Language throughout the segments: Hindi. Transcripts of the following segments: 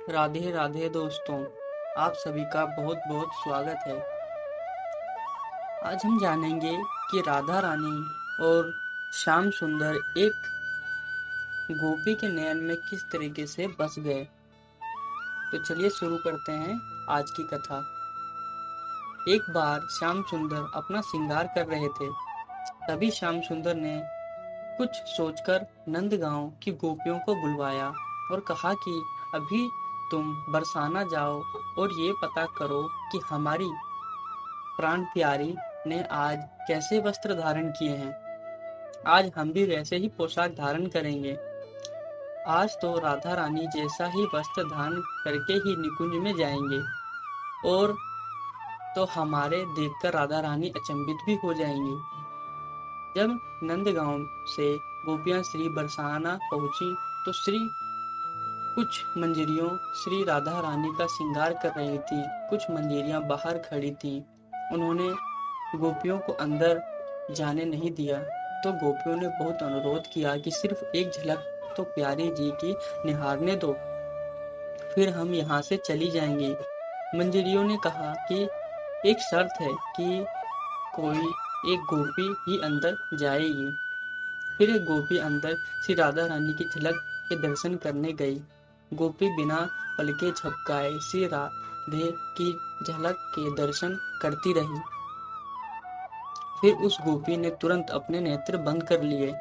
राधे राधे दोस्तों, आप सभी का बहुत बहुत स्वागत है। आज हम जानेंगे कि राधा रानी और श्याम सुंदर एक गोपी के नयन में किस तरीके से बस गए। तो चलिए शुरू करते हैं आज की कथा। एक बार श्याम सुंदर अपना श्रृंगार कर रहे थे। तभी श्याम सुंदर ने कुछ सोचकर नंदगांव की गोपियों को बुलवाया और कहा कि अभी तुम बरसाना जाओ और ये पता करो कि हमारी प्राण प्यारी ने आज कैसे वस्त्र धारण किए हैं। आज हम भी वैसे ही पोशाक धारण करेंगे। आज तो राधा रानी जैसा ही वस्त्र धारण करके ही निकुंज में जाएंगे और तो हमारे देखकर राधा रानी अचंभित भी हो जाएंगी। जब नंदगांव से गोपियां श्री बरसाना पहुंची तो कुछ मंजरियों श्री राधा रानी का श्रृंगार कर रही थी। कुछ मंजरियां बाहर खड़ी थीं। उन्होंने गोपियों को अंदर जाने नहीं दिया तो गोपियों ने बहुत अनुरोध किया कि सिर्फ एक झलक तो प्यारी जी की निहारने दो, फिर हम यहाँ से चली जाएंगे। मंजरियों ने कहा कि एक शर्त है कि कोई एक गोपी ही अंदर जाएगी। फिर एक गोपी अंदर श्री राधा रानी की झलक के दर्शन करने गई। गोपी बिना पलके झपकाए श्री राधे की झलक के दर्शन करती रही। फिर उस गोपी ने तुरंत अपने नेत्र बंद कर लिए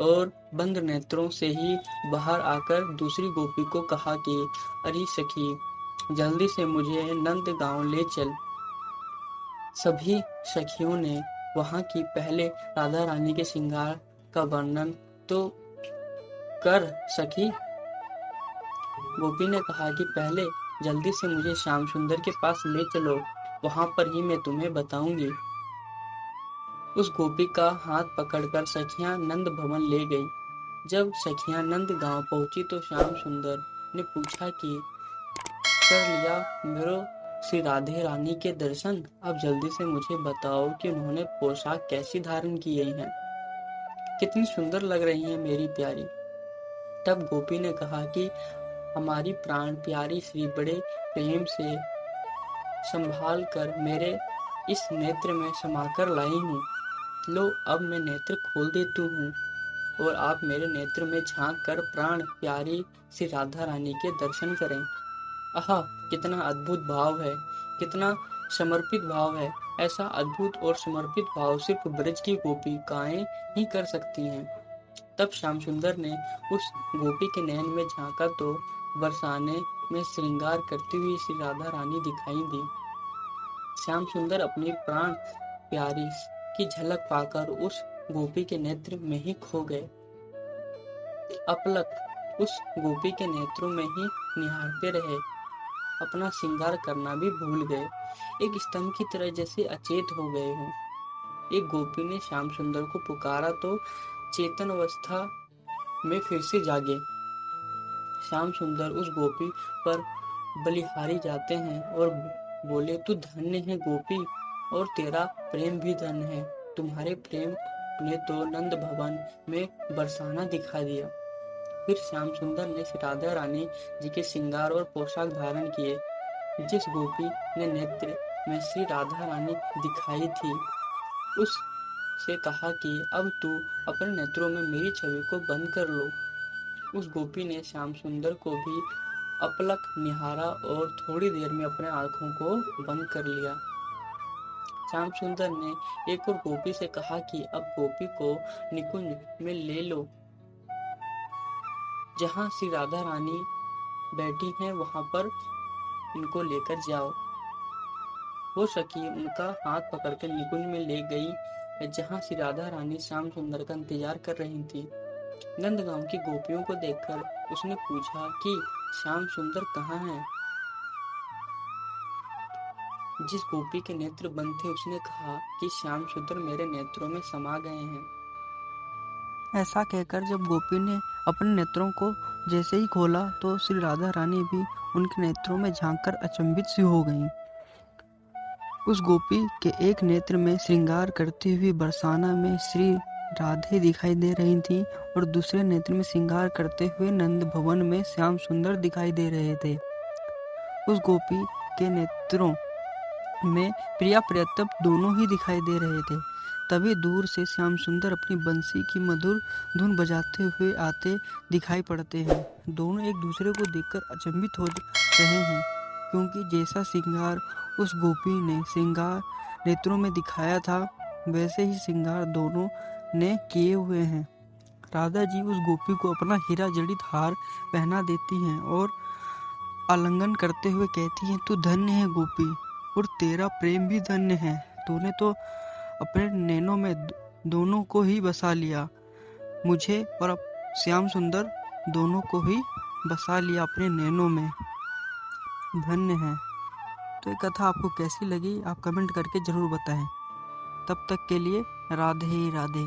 और बंद नेत्रों से ही बाहर आकर दूसरी गोपी को कहा कि अरे सखी, जल्दी से मुझे नंदगांव ले चल। सभी सखियों ने वहां की पहले राधा रानी के श्रृंगार का वर्णन तो कर सखी। गोपी ने कहा कि पहले जल्दी से मुझे श्याम सुंदर के पास ले चलो, वहां पर ही मैं तुम्हें बताऊंगी। उस गोपी का हाथ पकड़कर सखियां नंद भवन ले गई। जब सखियां नंद गांव पहुंची तो श्याम सुंदर ने पूछा कि कर लिया मेरो श्री राधे रानी के दर्शन, अब जल्दी से मुझे बताओ कि उन्होंने पोशाक कैसी धारण की है, कितनी सुंदर लग रही है मेरी प्यारी। तब गोपी ने कहा कि हमारी प्राण प्यारी श्री बड़े प्रेम से संभाल कर मेरे इस नेत्र में समाकर लाई हूँ। लो, अब मैं नेत्र खोल देती हूँ और आप मेरे नेत्र में झांक कर प्राण प्यारी श्री राधा रानी के दर्शन करें। आहा, कितना अद्भुत भाव है, कितना समर्पित भाव है। ऐसा अद्भुत और समर्पित भाव सिर्फ ब्रज की गोपिकाएं ही कर सकती हैं। तब श्याम सुंदर ने उस गोपी के नयन में झांका तो बरसाने में श्रृंगार करती हुई श्री राधा रानी दिखाई दी। श्याम सुंदर अपनी प्राण प्यारी की झलक पाकर उस गोपी के नेत्र में ही खो गए। अपलक उस गोपी के नेत्रों में ही निहारते रहे, अपना श्रृंगार करना भी भूल गए, एक स्तंभ की तरह जैसे अचेत हो गए हों। एक गोपी ने श्याम सुंदर को पुकारा तो चेतन अवस्था में फिर से जागे। श्याम सुंदर उस गोपी पर बलिहारी जाते हैं और बोले, तू धन्य है गोपी और तेरा प्रेम भी धन्य है। तुम्हारे प्रेम ने तो नंद भवन में बरसाना दिखा दिया। फिर श्याम सुंदर ने श्री राधा रानी जी के श्रृंगार और पोशाक धारण किए। जिस गोपी ने नेत्र में श्री राधा रानी दिखाई थी उस से कहा कि अब तू अपने नेत्रों में मेरी छवि को बंद कर लो। उस गोपी ने श्याम सुंदर को भी अपलक निहारा और थोड़ी देर में अपने आंखों को बंद कर लिया। श्याम सुंदर ने एक और गोपी से कहा कि अब गोपी को निकुंज में ले लो, जहां श्री राधा रानी बैठी हैं वहां पर इनको लेकर जाओ। वो सखी उनका हाथ पकड़कर निकुंज में ले गई, जहां श्री राधा रानी श्याम सुंदर का इंतजार कर रही थी। नंदगांव की गोपियों को देखकर उसने पूछा कि श्याम सुंदर कहाँ हैं? जिस गोपी के नेत्र बंद थे उसने कहा कि श्याम सुंदर मेरे नेत्रों में समा गए हैं। ऐसा कहकर जब गोपी ने अपने नेत्रों को जैसे ही खोला तो श्री राधा रानी भी उनके नेत्रों में झांककर अचंभित सी हो गईं। उस गोपी के एक नेत्र में श्रृंगार करती हुई बरसाना में श्री राधे दिखाई दे रही थी और दूसरे नेत्र में श्रृंगार करते हुए नंद भवन में श्याम सुंदर दिखाई दे रहे थे। उस गोपी के नेत्रों में प्रिया प्रियतम दोनों ही दिखाई दे रहे थे। तभी दूर से श्याम सुंदर अपनी बंसी की मधुर धुन बजाते हुए आते दिखाई पड़ते हैं। दोनों एक दूसरे को देखकर अचंभित हो रहे हैं, क्योंकि जैसा श्रृंगार उस गोपी ने श्रृंगार नेत्रों में दिखाया था, वैसे ही श्रृंगार दोनों ने किए हुए हैं। राधा जी उस गोपी को अपना हीरा जड़ित हार पहना देती हैं और आलिंगन करते हुए कहती हैं, तू धन्य है गोपी, और तेरा प्रेम भी धन्य है। तूने तो अपने नैनों में दोनों को ही बसा लिया, मुझे और अब श्याम सुंदर दोनों को ही बसा लिया अपने नैनों में। धन्य है। तो ये कथा आपको कैसी लगी आप कमेंट करके ज़रूर बताएं। तब तक के लिए राधे राधे।